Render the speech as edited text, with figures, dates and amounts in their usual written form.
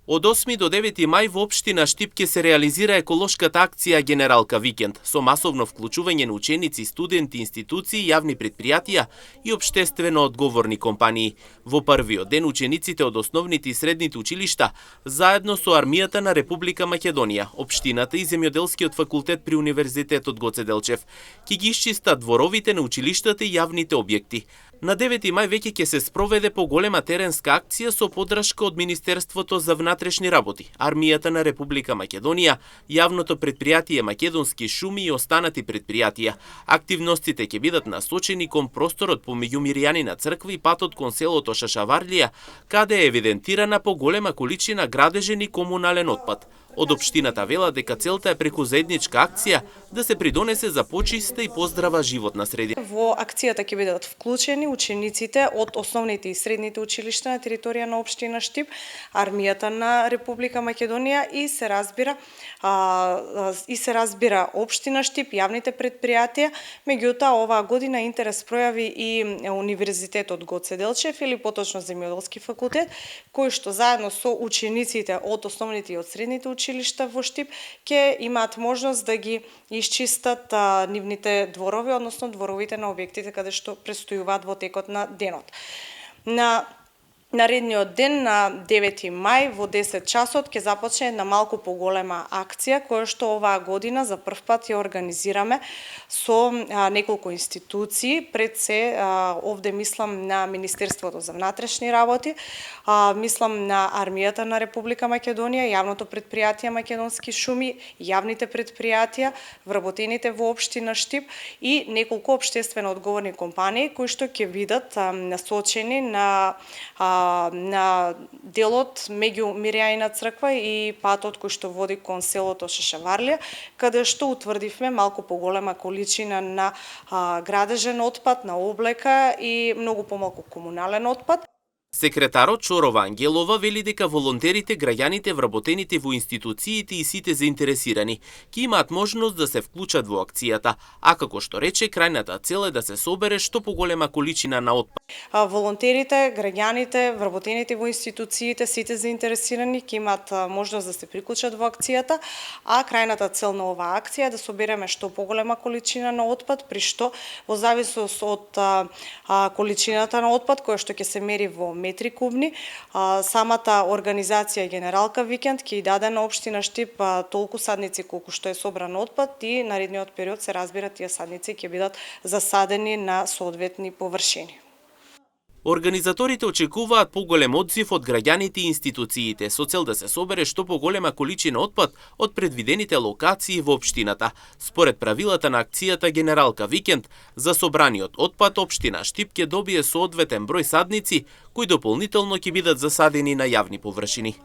Од 8 до 9 мај во општина Штип ќе се реализира еколошката акција Генералка викенд со масовно вклучување на ученици, студенти, институции, јавни претпријатија и општествено одговорни компании. Во првиот ден учениците од основните и средните училишта заедно со армијата на Република Македонија, општината и земјоделскиот факултет при Универзитетот Гоце Делчев ќе ги исчистат дворовите на училиштата и јавните објекти. На 9 мај веќе ќе се спроведе поголема теренска акција со поддршка од Министерството за внатрешни работи, армијата на Република Македонија, јавното претпријатие Македонски шуми и останати претпријатија. Активностите ќе бидат насочени кон просторот помеѓу Мирјанина црква и патот кон селото Шашаварлија, каде е евидентирана поголема количина градежен и комунален отпад. Од општината велат дека целта е преку заедничка акција да се придонесе за почиста и поздрава животна средина. Во акцијата ќе бидат вклучени учениците од основните и средните училишта на територија на општина Штип, армијата на Република Македонија и се разбира општина Штип, јавните претпријатија. Меѓутоа оваа година интерес пројави и Универзитетот Гоце Делчев или поточно Земјоделски факултет, кој што заедно со учениците од основните и од средните училишта во Штип ќе имаат можност да ги исчистат нивните дворови, односно дворовите на објектите каде што престојуваат во текот на денот. На наредниот ден, на 9 мај, во 10 часот, ќе започне една малку поголема акција, која што оваа година за прв пат ја организираме со неколку институции. Пред се, овде мислам на Министерството за внатрешни работи, мислам на армијата на Република Македонија, јавното претпријатие Македонски шуми, јавните претпријатија, вработените во општина Штип и неколку општествено одговорни компании кои што ќе бидат насочени на делот меѓу Мирјанина црква и патот кој што води кон селото Шашаварлија, каде што утврдивме малку поголема количина на градежен отпад, на облека и многу помалку комунален отпад. Секретарот Чорова Ангелова вели дека волонтерите, граѓаните, вработените во институциите и сите заинтересирани ќе имаат можност да се вклучат во акцијата, а како што рече, крајната цел е да се собере што поголема количина на отпад. Волонтерите, граѓаните, вработените во институциите, сите заинтересирани ќе имаат можност да се приклучат во акцијата, а крајната цел на оваа акција е да собереме што поголема количина на отпад, при што во зависност од количината на отпад која што ќе се мери во метри кубни, самата организација Генералка викенд ќе даде на општина Штип толку садници колку што е собран отпад и наредниот период се разбира тие садници ќе бидат засадени на соодветни површини. Организаторите очекуваат поголем одзив од граѓаните и институциите со цел да се собере што поголема количина отпад од предвидените локации во општината. Според правилата на акцијата Генералка викенд, за собраниот отпад општина Штип ќе добие соодветен број садници кои дополнително ќе бидат засадени на јавни површини.